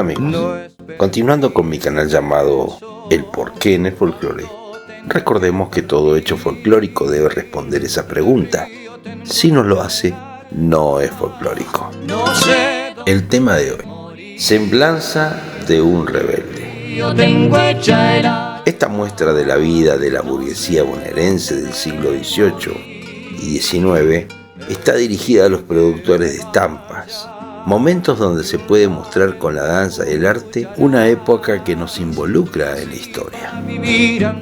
Hola amigos, continuando con mi canal llamado El Porqué en el Folclore, recordemos que todo hecho folclórico debe responder esa pregunta. Si no lo hace, no es folclórico. El tema de hoy, semblanza de un rebelde. Esta muestra de la vida de la burguesía bonaerense del siglo XVIII y XIX está dirigida a los productores de estampas, momentos donde se puede mostrar con la danza y el arte una época que nos involucra en la historia.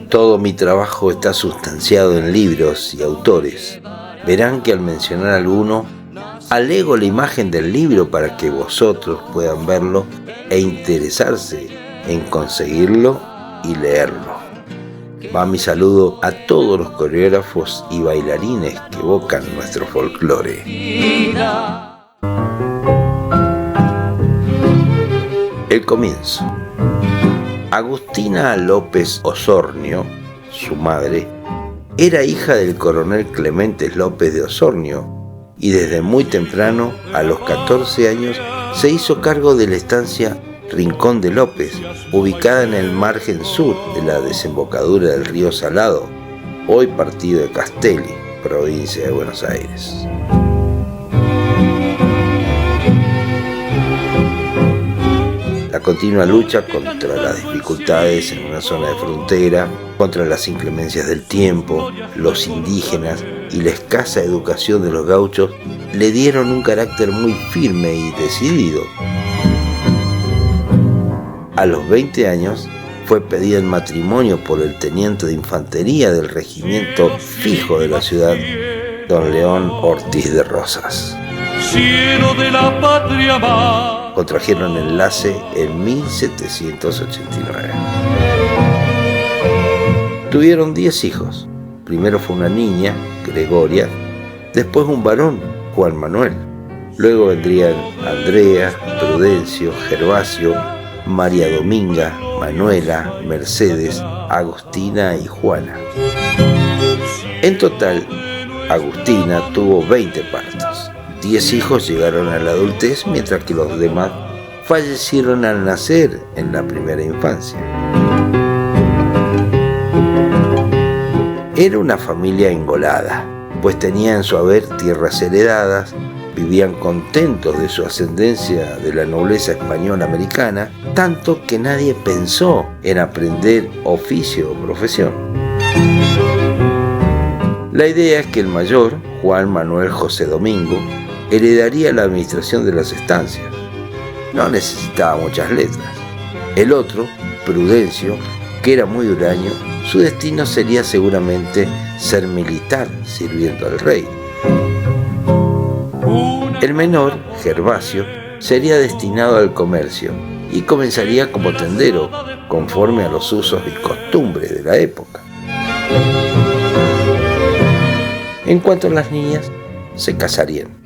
Todo mi trabajo está sustanciado en libros y autores. Verán que al mencionar alguno, alego la imagen del libro para que vosotros puedan verlo e interesarse en conseguirlo y leerlo. Va mi saludo a todos los coreógrafos y bailarines que evocan nuestro folclore. El comienzo. Agustina López Osornio, su madre, era hija del coronel Clemente López de Osornio y desde muy temprano, a los 14 años, se hizo cargo de la estancia Rincón de López, ubicada en el margen sur de la desembocadura del río Salado, hoy partido de Castelli, provincia de Buenos Aires. La continua lucha contra las dificultades en una zona de frontera, contra las inclemencias del tiempo, los indígenas y la escasa educación de los gauchos le dieron un carácter muy firme y decidido. A los 20 años fue pedida en matrimonio por el teniente de infantería del regimiento fijo de la ciudad, don León Ortiz de Rosas. Cielo de la patria. Contrajeron enlace en 1789. Tuvieron 10 hijos. Primero fue una niña, Gregoria, después un varón, Juan Manuel. Luego vendrían Andrea, Prudencio, Gervasio, María Dominga, Manuela, Mercedes, Agustina y Juana. En total, Agustina tuvo 20 partos. 10 hijos llegaron a la adultez, mientras que los demás fallecieron al nacer en la primera infancia. Era una familia engolada, pues tenía en su haber tierras heredadas, vivían contentos de su ascendencia de la nobleza española americana, tanto que nadie pensó en aprender oficio o profesión. La idea es que el mayor, Juan Manuel José Domingo, heredaría la administración de las estancias. No necesitaba muchas letras. El otro, Prudencio, que era muy huraño, su destino sería seguramente ser militar sirviendo al rey. El menor, Gervasio, sería destinado al comercio y comenzaría como tendero, conforme a los usos y costumbres de la época. En cuanto a las niñas, se casarían,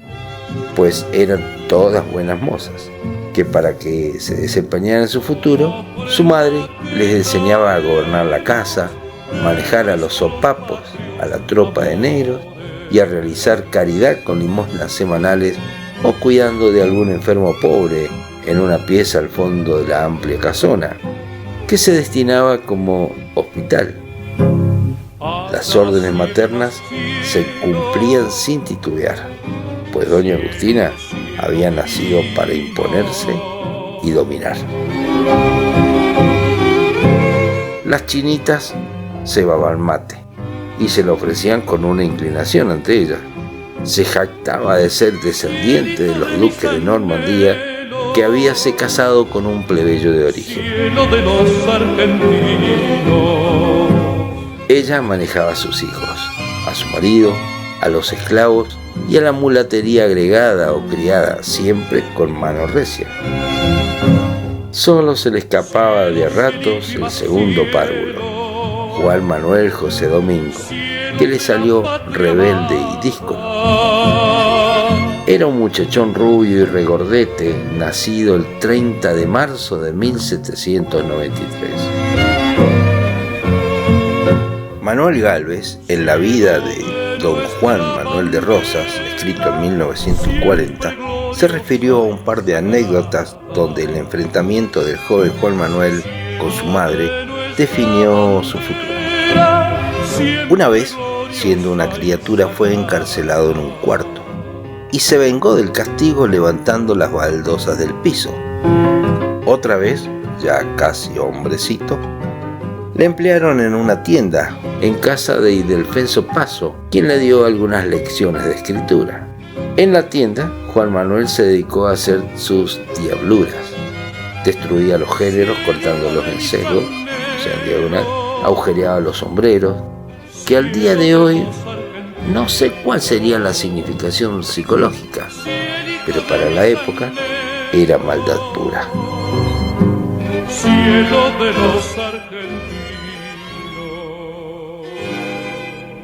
pues eran todas buenas mozas, que para que se desempeñaran en su futuro, su madre les enseñaba a gobernar la casa, manejar a los sopapos, a la tropa de negros y a realizar caridad con limosnas semanales o cuidando de algún enfermo pobre en una pieza al fondo de la amplia casona, que se destinaba como hospital. Las órdenes maternas se cumplían sin titubear, pues doña Agustina había nacido para imponerse y dominar. Las chinitas cebaban mate y se lo ofrecían con una inclinación ante ella. Se jactaba de ser descendiente de los duques de Normandía, que habíase casado con un plebeyo de origen. Ella manejaba a sus hijos, a su marido, a los esclavos y a la mulatería agregada o criada, siempre con mano recia. Solo se le escapaba de a ratos el segundo párvulo, Juan Manuel José Domingo, que le salió rebelde y díscolo. Era un muchachón rubio y regordete, nacido el 30 de marzo de 1793. Manuel Gálvez, en la vida de don Juan Manuel de Rosas, escrito en 1940, se refirió a un par de anécdotas donde el enfrentamiento del joven Juan Manuel con su madre definió su futuro. Una vez, siendo una criatura, fue encarcelado en un cuarto y se vengó del castigo levantando las baldosas del piso. Otra vez, ya casi hombrecito, le emplearon en una tienda en casa de Ildefonso Paso, quien le dio algunas lecciones de escritura. En la tienda, Juan Manuel se dedicó a hacer sus diabluras. Destruía los géneros cortándolos en celo, o sea en diagonal, agujereaba los sombreros, que al día de hoy no sé cuál sería la significación psicológica, pero para la época era maldad pura. Cielo de los argentinos.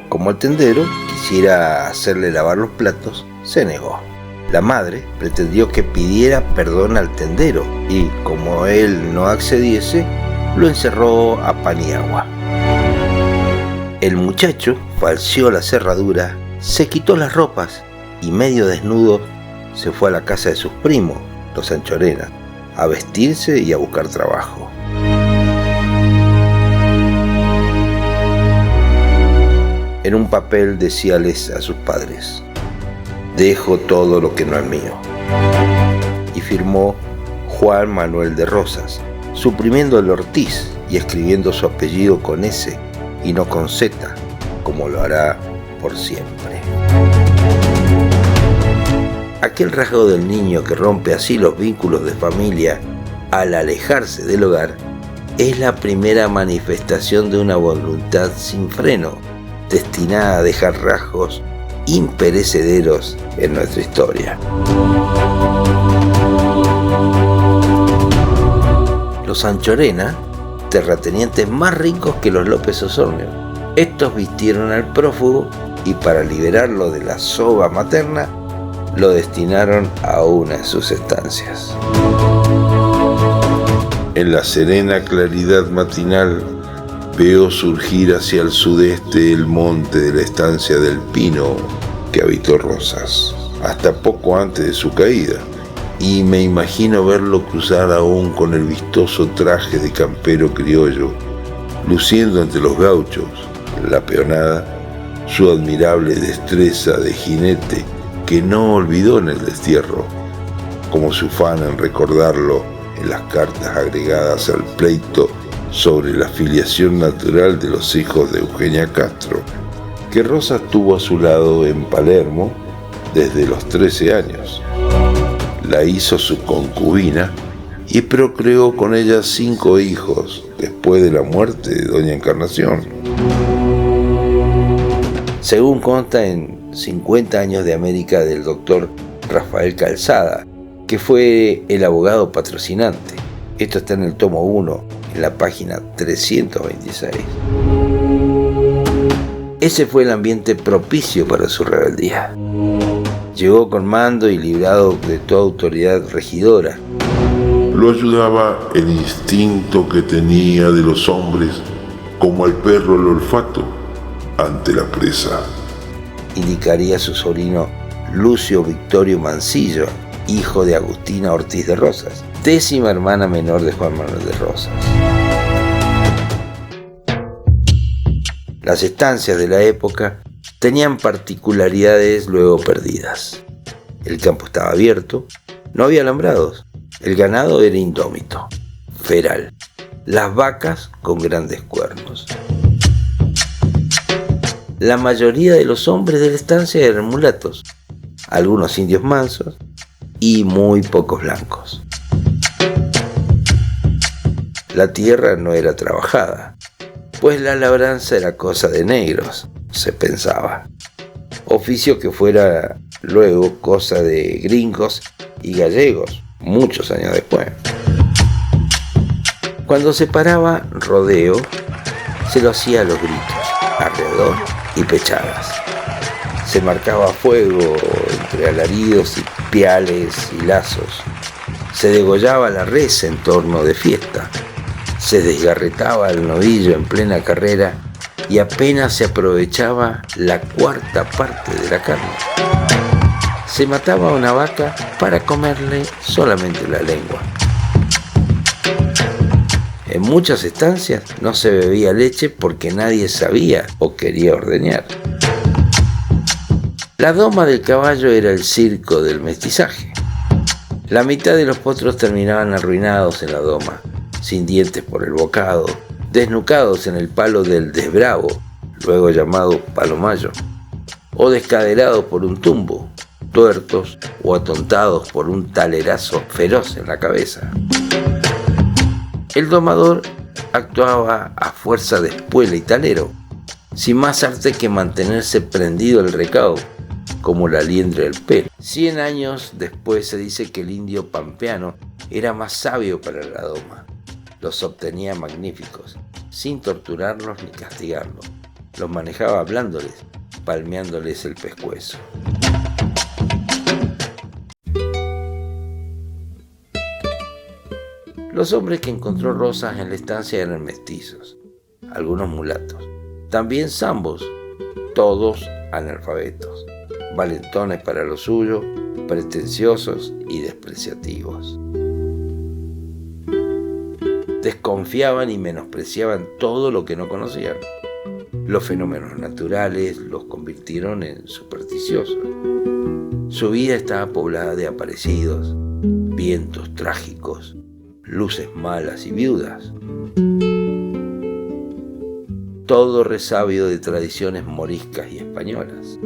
Como el tendero quisiera hacerle lavar los platos, se negó. La madre pretendió que pidiera perdón al tendero y, como él no accediese, lo encerró a pan y agua. El muchacho falseó la cerradura, se quitó las ropas y, medio desnudo, se fue a la casa de sus primos, los Anchorena, a vestirse y a buscar trabajo. En un papel decíales a sus padres: dejo todo lo que no es mío. Y firmó Juan Manuel de Rosas, suprimiendo el Ortiz y escribiendo su apellido con S y no con Z, como lo hará por siempre. Aquel rasgo del niño que rompe así los vínculos de familia al alejarse del hogar es la primera manifestación de una voluntad sin freno, destinada a dejar rasgos imperecederos en nuestra historia. Los Anchorena, terratenientes más ricos que los López Osornio. Estos vistieron al prófugo y, para liberarlo de la soga materna, lo destinaron a una de sus estancias. En la serena claridad matinal veo surgir hacia el sudeste el monte de la estancia del Pino que habitó Rosas, hasta poco antes de su caída, y me imagino verlo cruzar aún con el vistoso traje de campero criollo, luciendo entre los gauchos, en la peonada, su admirable destreza de jinete que no olvidó en el destierro, como se ufana en recordarlo en las cartas agregadas al pleito sobre la filiación natural de los hijos de Eugenia Castro, que Rosas tuvo a su lado en Palermo desde los 13 años. La hizo su concubina y procreó con ella 5 hijos después de la muerte de doña Encarnación. Según consta en 50 años de América del doctor Rafael Calzada, que fue el abogado patrocinante. Esto está en el tomo 1, en la página 326. Ese fue el ambiente propicio para su rebeldía. Llegó con mando y librado de toda autoridad regidora. Lo ayudaba el instinto que tenía de los hombres, como al perro el olfato ante la presa. Indicaría su sobrino Lucio Victorio Mancillo, hijo de Agustina Ortiz de Rosas, 10ª hermana menor de Juan Manuel de Rosas. Las estancias de la época tenían particularidades luego perdidas. El campo estaba abierto, no había alambrados, el ganado era indómito, feral, las vacas con grandes cuernos. La mayoría de los hombres de la estancia eran mulatos, algunos indios mansos y muy pocos blancos. La tierra no era trabajada, pues la labranza era cosa de negros, se pensaba, oficio que fuera luego cosa de gringos y gallegos, muchos años después. Cuando se paraba rodeo, se lo hacía a los gritos, alrededor y pechadas. Se marcaba fuego entre alaridos y piales y lazos. Se degollaba la res en torno de fiesta. Se desgarretaba el novillo en plena carrera y apenas se aprovechaba la 1/4 parte de la carne. Se mataba a una vaca para comerle solamente la lengua. En muchas estancias no se bebía leche porque nadie sabía o quería ordeñar. La doma del caballo era el circo del mestizaje. La mitad de los potros terminaban arruinados en la doma, sin dientes por el bocado, desnucados en el palo del desbravo, luego llamado palomayo, o descaderados por un tumbo, tuertos o atontados por un talerazo feroz en la cabeza. El domador actuaba a fuerza de espuela y talero, sin más arte que mantenerse prendido el recao, como la liendre del pelo. 100 años después se dice que el indio pampeano era más sabio para la doma. Los obtenía magníficos, sin torturarlos ni castigarlos. Los manejaba hablándoles, palmeándoles el pescuezo. Los hombres que encontró Rosas en la estancia eran mestizos, algunos mulatos, también zambos, todos analfabetos, valentones para lo suyo, pretenciosos y despreciativos. Desconfiaban y menospreciaban todo lo que no conocían. Los fenómenos naturales los convirtieron en supersticiosos. Su vida estaba poblada de aparecidos, vientos trágicos, luces malas y viudas. Todo resabio de tradiciones moriscas y españolas.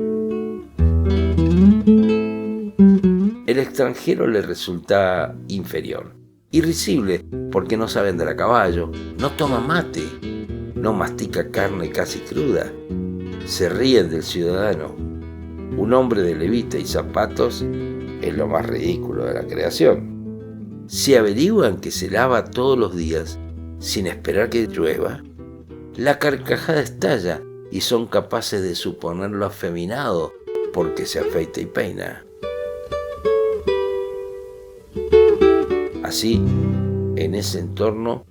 El extranjero le resulta inferior, irrisible porque no sabe andar a caballo, no toma mate, no mastica carne casi cruda, se ríen del ciudadano. Un hombre de levita y zapatos es lo más ridículo de la creación. Si averiguan que se lava todos los días sin esperar que llueva, la carcajada estalla y son capaces de suponerlo afeminado porque se afeita y peina. Así, en ese entorno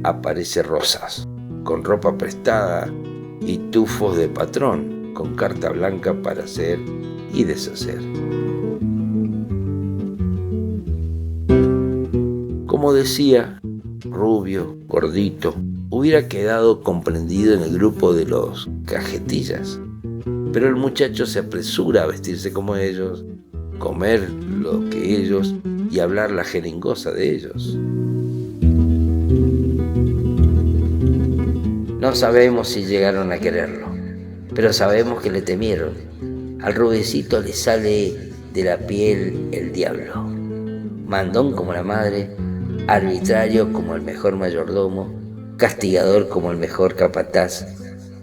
aparece Rosas, con ropa prestada y tufos de patrón, con carta blanca para hacer y deshacer. Como decía, rubio, gordito, hubiera quedado comprendido en el grupo de los cajetillas, pero el muchacho se apresura a vestirse como ellos, comer lo que ellos y hablar la jeringosa de ellos. No sabemos si llegaron a quererlo, pero sabemos que le temieron. Al rubiecito le sale de la piel el diablo. Mandón como la madre, arbitrario como el mejor mayordomo, castigador como el mejor capataz,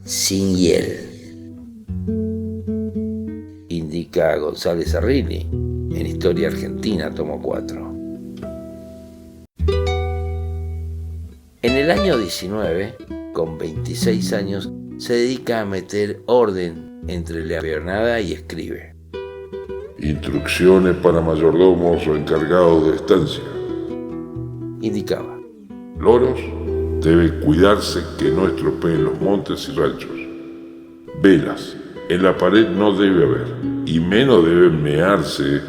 sin hiel. Indica González Arrini en Historia Argentina, tomo 4. En el año 19, con 26 años, se dedica a meter orden entre la peonada y escribe. Instrucciones para mayordomos o encargados de estancia. Indicaba. Loros, debe cuidarse que no estropeen los montes y ranchos. Velas, en la pared no debe haber, y menos deben mearse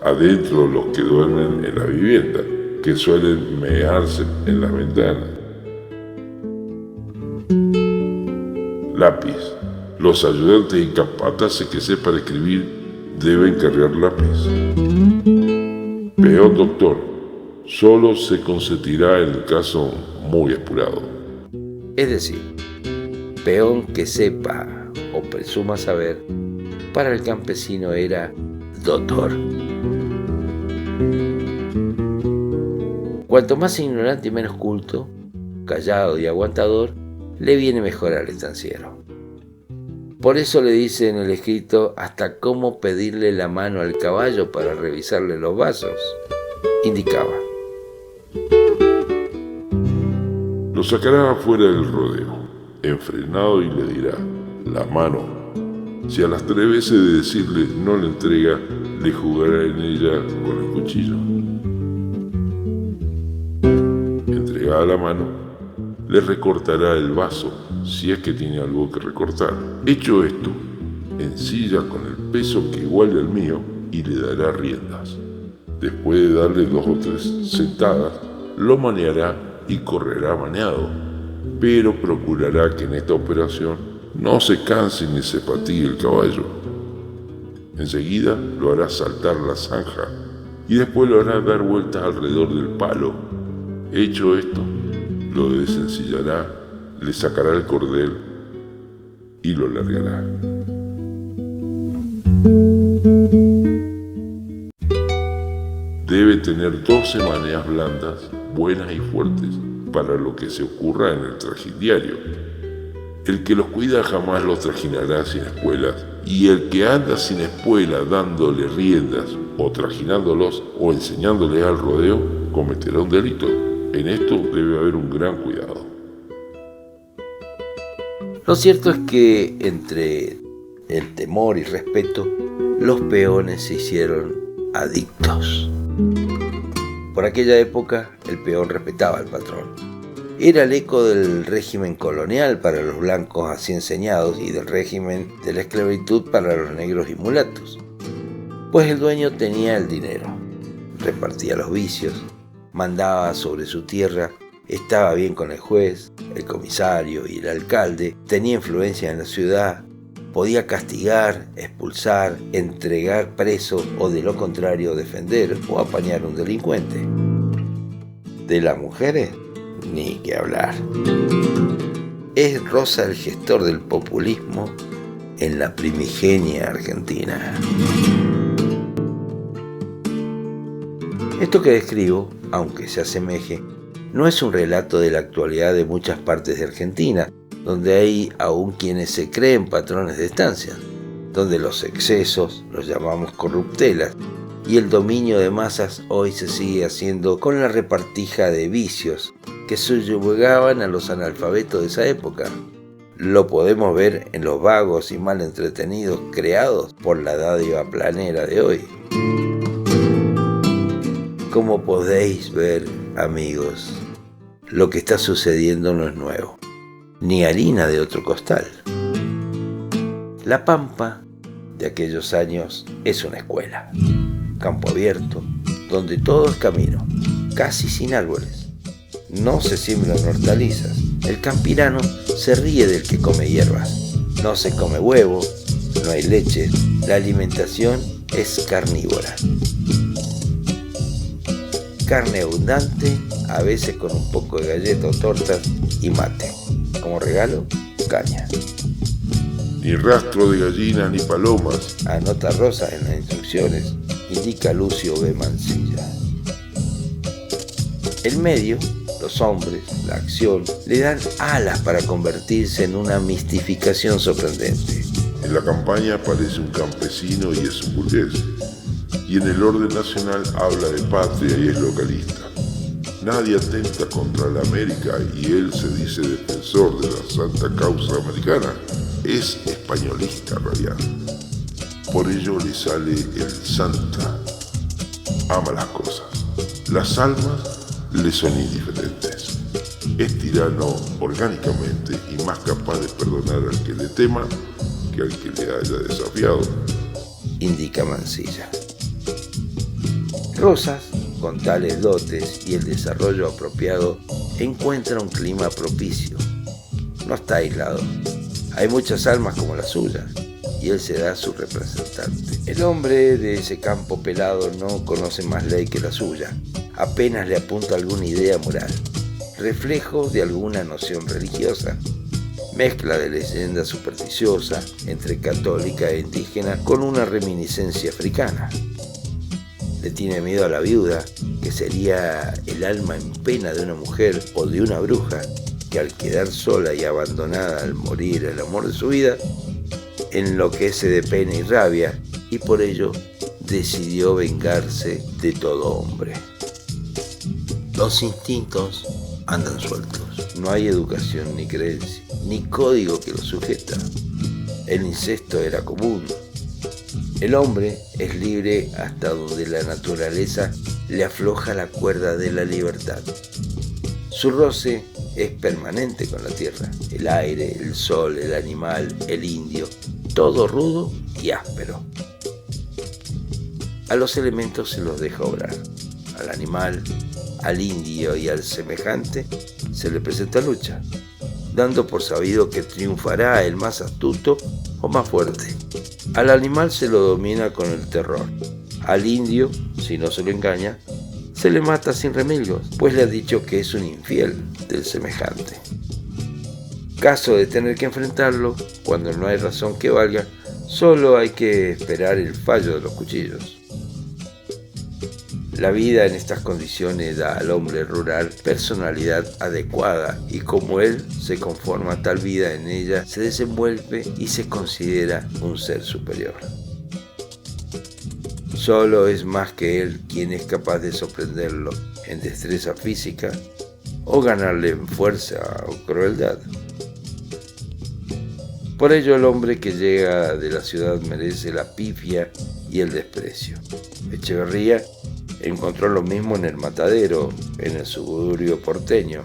adentro los que duermen en la vivienda, que suelen mearse en las ventanas. Lápiz, los ayudantes y capataces que sepan escribir deben cargar lápiz. Peón doctor, solo se consentirá en el caso muy apurado. Es decir, peón que sepa o presuma saber, para el campesino era doctor. Cuanto más ignorante y menos culto, callado y aguantador, le viene mejor al estanciero. Por eso le dice en el escrito hasta cómo pedirle la mano al caballo para revisarle los vasos. Indicaba. Lo sacará afuera del rodeo, enfrenado, y le dirá, la mano. Si a las 3 veces de decirle no le entrega, le jugará en ella con el cuchillo. Entregada la mano, le recortará el vaso, si es que tiene algo que recortar. Hecho esto, en silla con el peso que iguale al mío, y le dará riendas. Después de darle 2 o 3 sentadas, lo maneará y correrá maneado, pero procurará que en esta operación no se canse ni se fatigue el caballo. Enseguida lo hará saltar la zanja y después lo hará dar vueltas alrededor del palo. Hecho esto, lo desencillará, le sacará el cordel y lo largará. Debe tener 12 maneras blandas, buenas y fuertes, para lo que se ocurra en el trajín diario. El que los cuida jamás los trajinará sin espuelas, y el que anda sin espuela dándole riendas, o trajinándolos, o enseñándoles al rodeo, cometerá un delito. En esto debe haber un gran cuidado. Lo cierto es que entre el temor y respeto, los peones se hicieron adictos. Por aquella época, el peón respetaba al patrón. Era el eco del régimen colonial para los blancos así enseñados y del régimen de la esclavitud para los negros y mulatos. Pues el dueño tenía el dinero, repartía los vicios, mandaba sobre su tierra, estaba bien con el juez, el comisario y el alcalde, tenía influencia en la ciudad, podía castigar, expulsar, entregar preso o de lo contrario defender o apañar a un delincuente. De las mujeres, ni que hablar. Es Rosa el gestor del populismo en la primigenia Argentina. Esto que describo, aunque se asemeje, no es un relato de la actualidad de muchas partes de Argentina, donde hay aún quienes se creen patrones de estancia, donde los excesos los llamamos corruptelas y el dominio de masas hoy se sigue haciendo con la repartija de vicios que subyugaban a los analfabetos de esa época. Lo podemos ver en los vagos y mal entretenidos creados por la dádiva planera de hoy. Como podéis ver, amigos, lo que está sucediendo no es nuevo, ni harina de otro costal. La Pampa de aquellos años es una escuela, campo abierto, donde todo es camino, casi sin árboles. No se siembran hortalizas. El campirano se ríe del que come hierbas. No se come huevo, no hay leche. La alimentación es carnívora. Carne abundante, a veces con un poco de galleta o tortas y mate. Como regalo, caña. Ni rastro de gallinas ni palomas. Anota Rosa en las instrucciones, indica Lucio B. Mansilla. El medio, los hombres, la acción, le dan alas para convertirse en una mistificación sorprendente. En la campaña aparece un campesino y es un burgués. Y en el orden nacional habla de patria y es localista. Nadie atenta contra la América y él se dice defensor de la santa causa americana. Es españolista radial. Por ello le sale el santa. Ama las cosas. Las almas le son indiferentes. Es tirano orgánicamente y más capaz de perdonar al que le tema que al que le haya desafiado, indica Mansilla. Rosas, con tales dotes y el desarrollo apropiado, encuentra un clima propicio. No está aislado. Hay muchas almas como la suya, y él será su representante. El hombre de ese campo pelado no conoce más ley que la suya. Apenas le apunta alguna idea moral, reflejo de alguna noción religiosa, mezcla de leyenda supersticiosa entre católica e indígena con una reminiscencia africana. Le tiene miedo a la viuda, que sería el alma en pena de una mujer o de una bruja, que al quedar sola y abandonada al morir el amor de su vida, enloquece de pena y rabia y por ello decidió vengarse de todo hombre. Los instintos andan sueltos. No hay educación ni creencia, ni código que los sujeta. El incesto era común. El hombre es libre hasta donde la naturaleza le afloja la cuerda de la libertad. Su roce es permanente con la tierra, el aire, el sol, el animal, el indio, todo rudo y áspero. A los elementos se los deja obrar. Al animal, al indio y al semejante se le presenta lucha, dando por sabido que triunfará el más astuto o más fuerte. Al animal se lo domina con el terror. Al indio, si no se lo engaña, se le mata sin remilgos, pues le ha dicho que es un infiel del semejante. Caso de tener que enfrentarlo, cuando no hay razón que valga, solo hay que esperar el fallo de los cuchillos. La vida en estas condiciones da al hombre rural personalidad adecuada y como él se conforma a tal vida en ella, se desenvuelve y se considera un ser superior. Solo es más que él quien es capaz de sorprenderlo en destreza física o ganarle en fuerza o crueldad. Por ello el hombre que llega de la ciudad merece la pifia y el desprecio. Echeverría encontró lo mismo en el matadero, en el suburbio porteño,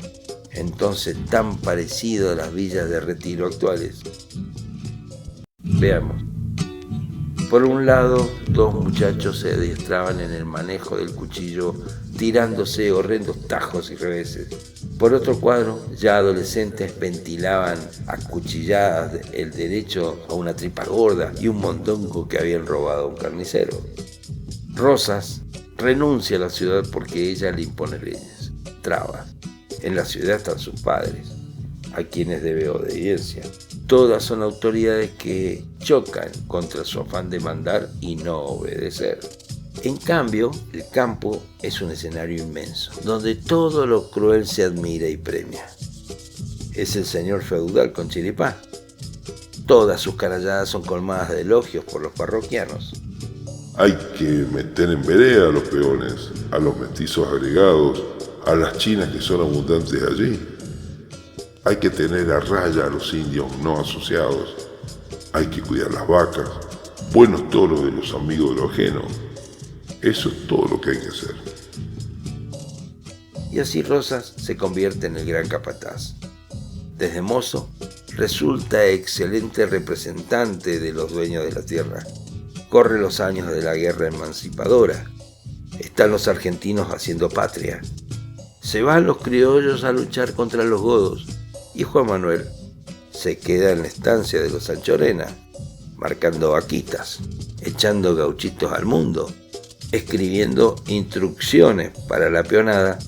entonces tan parecido a las villas de retiro actuales. Veamos. Por un lado, dos muchachos se adiestraban en el manejo del cuchillo, tirándose horrendos tajos y reveses. Por otro cuadro, ya adolescentes ventilaban a cuchilladas el derecho a una tripa gorda y un mondongo que habían robado a un carnicero. Rosas renuncia a la ciudad porque ella le impone leyes, trabas. En la ciudad están sus padres, a quienes debe obediencia. Todas son autoridades que chocan contra su afán de mandar y no obedecer. En cambio, el campo es un escenario inmenso, donde todo lo cruel se admira y premia. Es el señor feudal con chiripá. Todas sus caralladas son colmadas de elogios por los parroquianos. Hay que meter en vereda a los peones, a los mestizos agregados, a las chinas que son abundantes allí. Hay que tener a raya a los indios no asociados. Hay que cuidar las vacas, buenos toros de los amigos de lo ajeno. Eso es todo lo que hay que hacer. Y así Rosas se convierte en el gran capataz. Desde mozo, resulta excelente representante de los dueños de la tierra. Corre los años de la guerra emancipadora. Están los argentinos haciendo patria. Se van los criollos a luchar contra los godos. Y Juan Manuel se queda en la estancia de los Sanchorena, marcando vaquitas, echando gauchitos al mundo, escribiendo instrucciones para la peonada,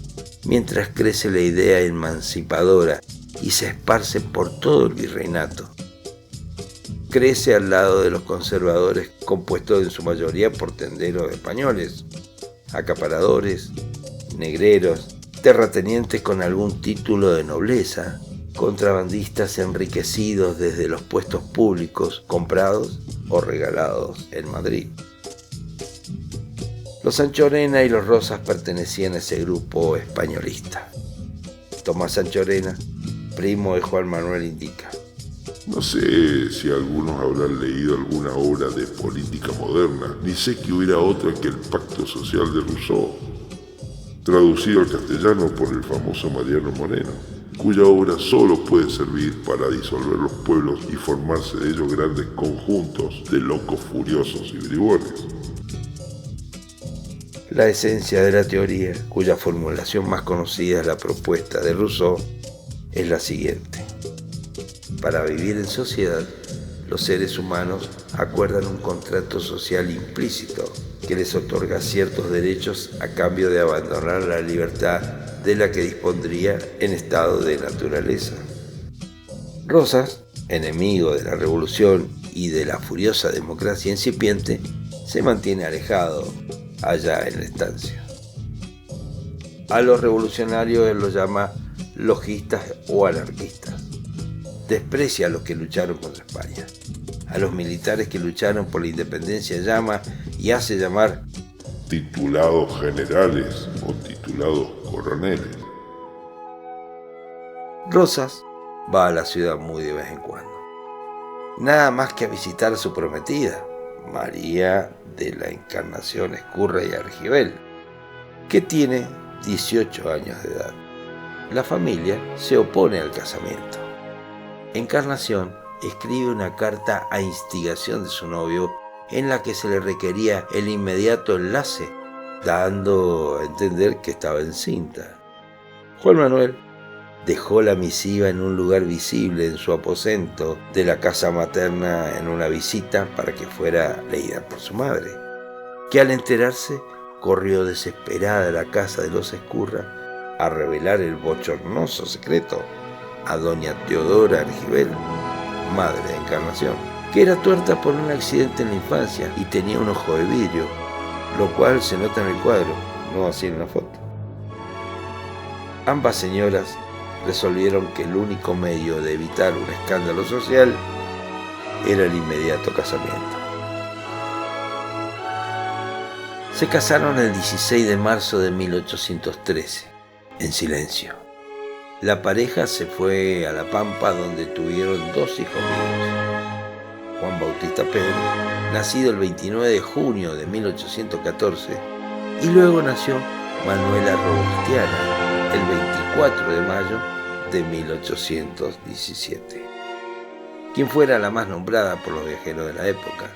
mientras crece la idea emancipadora y se esparce por todo el virreinato. Crece al lado de los conservadores, compuestos en su mayoría por tenderos españoles, acaparadores, negreros, terratenientes con algún título de nobleza, contrabandistas enriquecidos desde los puestos públicos comprados o regalados en Madrid. Los Sanchorena y los Rosas pertenecían a ese grupo españolista. Tomás Sanchorena, primo de Juan Manuel, indica: No sé si algunos habrán leído alguna obra de política moderna, ni sé que hubiera otra que el Pacto Social de Rousseau, traducido al castellano por el famoso Mariano Moreno, cuya obra solo puede servir para disolver los pueblos y formarse de ellos grandes conjuntos de locos furiosos y bribones. La esencia de la teoría, cuya formulación más conocida es la propuesta de Rousseau, es la siguiente. Para vivir en sociedad, los seres humanos acuerdan un contrato social implícito que les otorga ciertos derechos a cambio de abandonar la libertad de la que dispondría en estado de naturaleza. Rosas, enemigo de la revolución y de la furiosa democracia incipiente, se mantiene alejado allá en la estancia. A los revolucionarios él los llama logistas o anarquistas. Desprecia a los que lucharon contra España. A los militares que lucharon por la independencia llama y hace llamar titulados generales o titulados coroneles. Rosas va a la ciudad muy de vez en cuando. Nada más que a visitar a su prometida, María de la Encarnación Escurra y Argibel, que tiene 18 años de edad. La familia se opone al casamiento. Encarnación escribe una carta a instigación de su novio en la que se le requería el inmediato enlace, dando a entender que estaba encinta. Juan Manuel dejó la misiva en un lugar visible en su aposento de la casa materna en una visita para que fuera leída por su madre, que al enterarse corrió desesperada a la casa de los Ezcurra a revelar el bochornoso secreto a doña Teodora Argibel, madre de Encarnación, que era tuerta por un accidente en la infancia y tenía un ojo de vidrio, lo cual se nota en el cuadro, no así en la foto. Ambas señoras resolvieron que el único medio de evitar un escándalo social era el inmediato casamiento. Se casaron el 16 de marzo de 1813, en silencio. La pareja se fue a La Pampa, donde tuvieron 2 hijos vivos. Juan Bautista Pedro, nacido el 29 de junio de 1814, y luego nació Manuela Robustiana, el 24 de mayo de 1817, quien fuera la más nombrada por los viajeros de la época,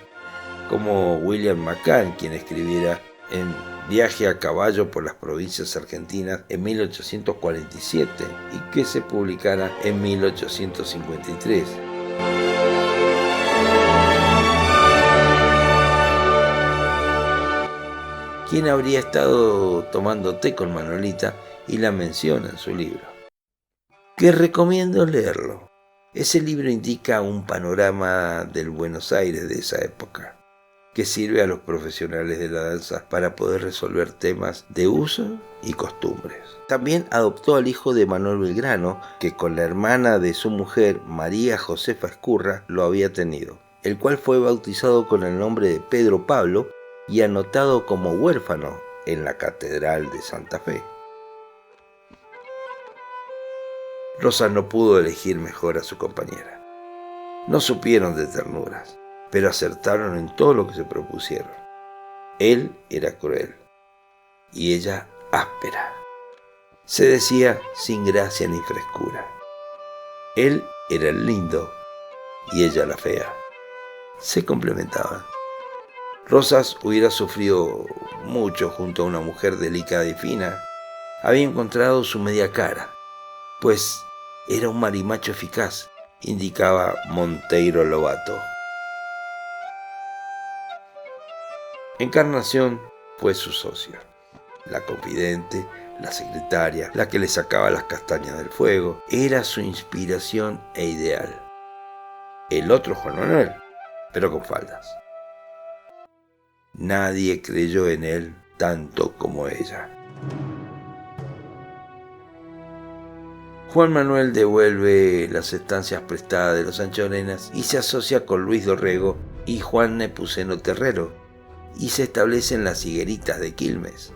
como William McCann, quien escribiera en Viaje a caballo por las provincias argentinas en 1847 y que se publicara en 1853. Quien habría estado tomando té con Manuelita y la menciona en su libro, que recomiendo leerlo. Ese libro indica un panorama del Buenos Aires de esa época, que sirve a los profesionales de la danza para poder resolver temas de uso y costumbres. También adoptó al hijo de Manuel Belgrano, que con la hermana de su mujer, María Josefa Ezcurra, lo había tenido, el cual fue bautizado con el nombre de Pedro Pablo y anotado como huérfano en la Catedral de Santa Fe. Rosa no pudo elegir mejor a su compañera. No supieron de ternuras, pero acertaron en todo lo que se propusieron. Él era cruel y ella áspera. Se decía sin gracia ni frescura. Él era el lindo y ella la fea. Se complementaban. Rosas hubiera sufrido mucho junto a una mujer delicada y fina. Había encontrado su media cara, pues era un marimacho eficaz, indicaba Monteiro Lobato. Encarnación fue su socia, la confidente, la secretaria, la que le sacaba las castañas del fuego, era su inspiración e ideal. El otro Juan Manuel, pero con faldas. Nadie creyó en él tanto como ella. Juan Manuel devuelve las estancias prestadas de los Anchorenas y se asocia con Luis Dorrego y Juan Nepomuceno Terrero y se establecen las higueritas de Quilmes.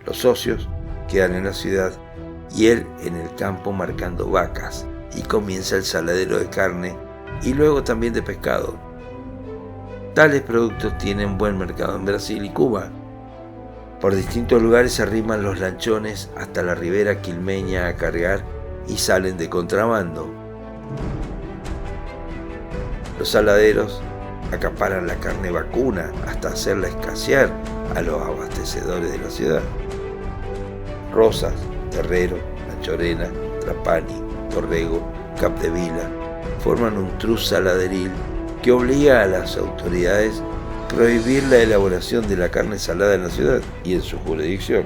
Los socios quedan en la ciudad y él en el campo marcando vacas, y comienza el saladero de carne y luego también de pescado. Tales productos tienen buen mercado en Brasil y Cuba. Por distintos lugares se arriman los lanchones hasta la ribera quilmeña a cargar y salen de contrabando. Los saladeros acaparan la carne vacuna hasta hacerla escasear a los abastecedores de la ciudad. Rosas, Terrero, Anchorena, Trapani, Dorrego, Capdevila forman un trus saladeril que obliga a las autoridades a prohibir la elaboración de la carne salada en la ciudad y en su jurisdicción,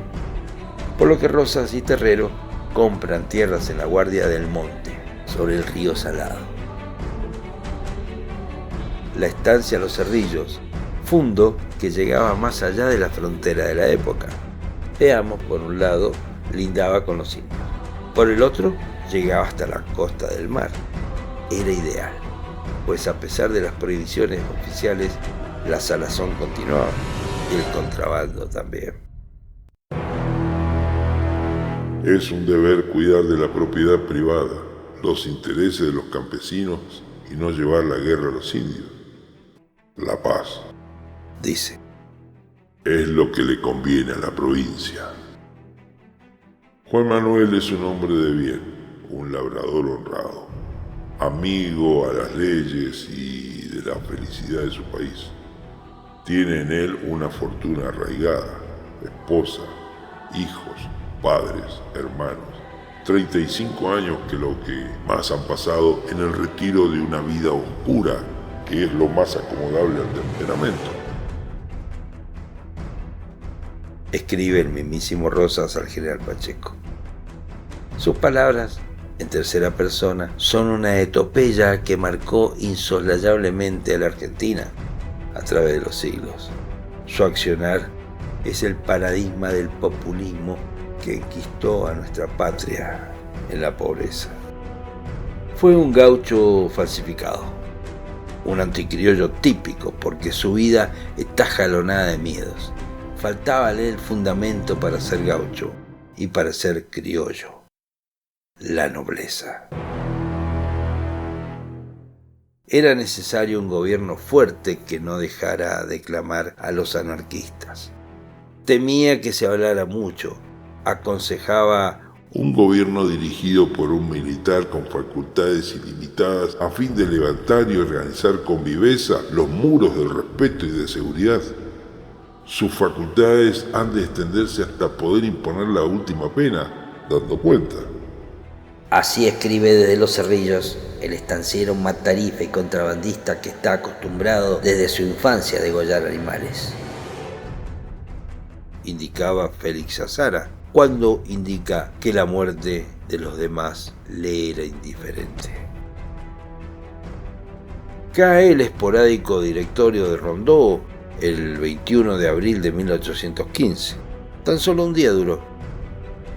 por lo que Rosas y Terrero compran tierras en la Guardia del Monte, sobre el río Salado. La estancia Los Cerrillos, fundo que llegaba más allá de la frontera de la época. Veamos, por un lado, lindaba con los indios. Por el otro, llegaba hasta la costa del mar. Era ideal, pues a pesar de las prohibiciones oficiales, la salazón continuaba y el contrabando también. Es un deber cuidar de la propiedad privada, los intereses de los campesinos y no llevar la guerra a los indios. La paz, dice, es lo que le conviene a la provincia. Juan Manuel es un hombre de bien, un labrador honrado, amigo a las leyes y de la felicidad de su país. Tiene en él una fortuna arraigada, esposa, hijos, padres, hermanos. 35 años que lo que más han pasado en el retiro de una vida oscura, que es lo más acomodable al temperamento. Escribe el mismísimo Rosas al general Pacheco. Sus palabras, en tercera persona, son una epopeya que marcó insoslayablemente a la Argentina a través de los siglos. Su accionar es el paradigma del populismo que enquistó a nuestra patria en la pobreza. Fue un gaucho falsificado, un anticriollo típico porque su vida está jalonada de miedos. Faltábale el fundamento para ser gaucho y para ser criollo: la nobleza. Era necesario un gobierno fuerte que no dejara declamar a los anarquistas. Temía que se hablara mucho, aconsejaba un gobierno dirigido por un militar con facultades ilimitadas a fin de levantar y organizar con viveza los muros del respeto y de seguridad. Sus facultades han de extenderse hasta poder imponer la última pena, dando cuenta. Así escribe desde Los Cerrillos el estanciero matarife y contrabandista que está acostumbrado desde su infancia a degollar animales. Indicaba Félix Azara cuando indica que la muerte de los demás le era indiferente. Cae el esporádico directorio de Rondó el 21 de abril de 1815. Tan solo un día duró.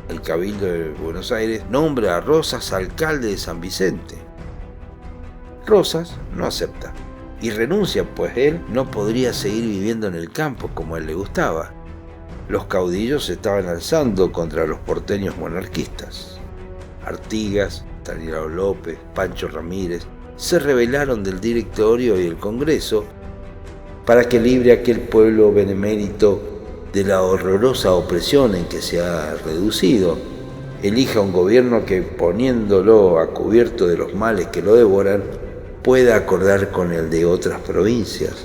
El Cabildo de Buenos Aires nombra a Rosas alcalde de San Vicente. Rosas no acepta y renuncia, pues él no podría seguir viviendo en el campo como a él le gustaba. Los caudillos se estaban alzando contra los porteños monarquistas. Artigas, Stanislao López, Pancho Ramírez se rebelaron del directorio y el Congreso para que libre a aquel pueblo benemérito de la horrorosa opresión en que se ha reducido, elija un gobierno que, poniéndolo a cubierto de los males que lo devoran, pueda acordar con el de otras provincias,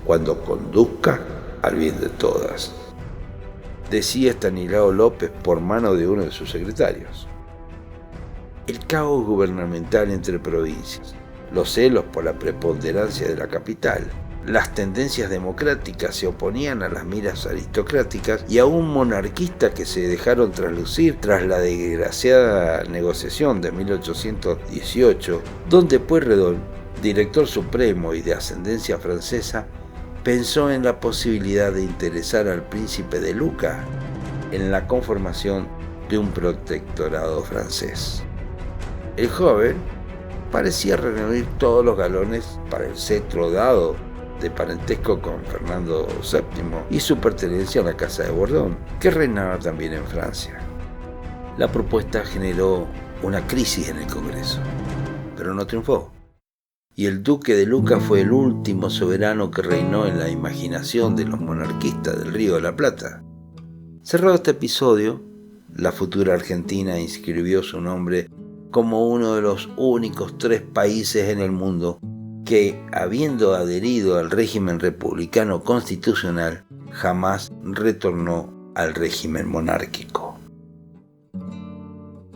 cuando conduzca al bien de todas. Decía Stanislao López por mano de uno de sus secretarios. El caos gubernamental entre provincias, los celos por la preponderancia de la capital, las tendencias democráticas se oponían a las miras aristocráticas y a un monarquista que se dejaron traslucir tras la desgraciada negociación de 1818, donde Pueyrredón, director supremo y de ascendencia francesa, pensó en la posibilidad de interesar al príncipe de Luca en la conformación de un protectorado francés. El joven parecía reunir todos los galones para el cetro dado de parentesco con Fernando VII y su pertenencia a la Casa de Bordón, que reinaba también en Francia. La propuesta generó una crisis en el Congreso, pero no triunfó, y el duque de Luca fue el último soberano que reinó en la imaginación de los monarquistas del Río de la Plata. Cerrado este episodio, la futura Argentina inscribió su nombre como uno de los únicos 3 países en el mundo que, habiendo adherido al régimen republicano constitucional, jamás retornó al régimen monárquico.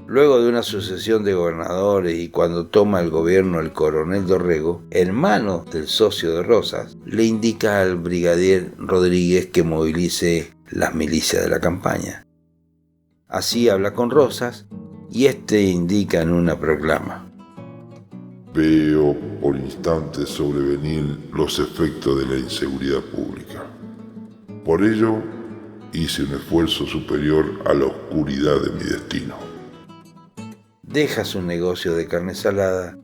Luego de una sucesión de gobernadores y cuando toma el gobierno el coronel Dorrego, hermano del socio de Rosas, le indica al brigadier Rodríguez que movilice las milicias de la campaña. Así habla con Rosas y este indica en una proclama: veo por instantes sobrevenir los efectos de la inseguridad pública. Por ello, hice un esfuerzo superior a la oscuridad de mi destino. Deja su negocio de carne salada,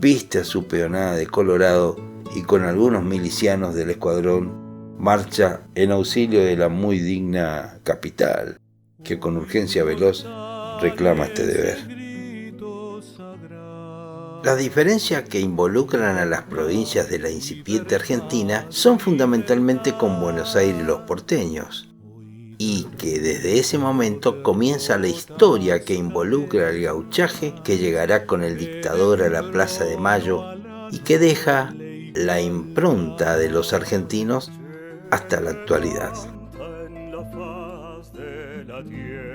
viste a su peonada de Colorado y con algunos milicianos del escuadrón marcha en auxilio de la muy digna capital, que con urgencia veloz reclama este deber. Las diferencias que involucran a las provincias de la incipiente Argentina son fundamentalmente con Buenos Aires y los porteños, y que desde ese momento comienza la historia que involucra al gauchaje que llegará con el dictador a la Plaza de Mayo y que deja la impronta de los argentinos hasta la actualidad.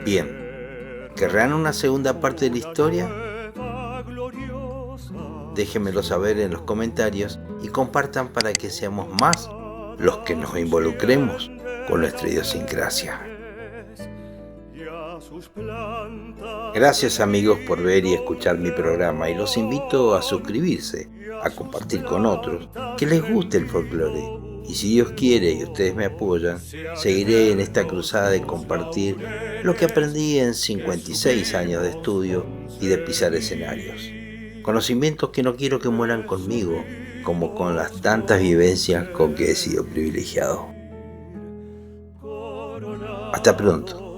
Bien, ¿querrán una segunda parte de la historia? Déjenmelo saber en los comentarios y compartan para que seamos más los que nos involucremos con nuestra idiosincrasia. Gracias amigos por ver y escuchar mi programa y los invito a suscribirse, a compartir con otros que les guste el folclore. Y si Dios quiere y ustedes me apoyan, seguiré en esta cruzada de compartir lo que aprendí en 56 años de estudio y de pisar escenarios. Conocimientos que no quiero que mueran conmigo, como con las tantas vivencias con que he sido privilegiado. Hasta pronto.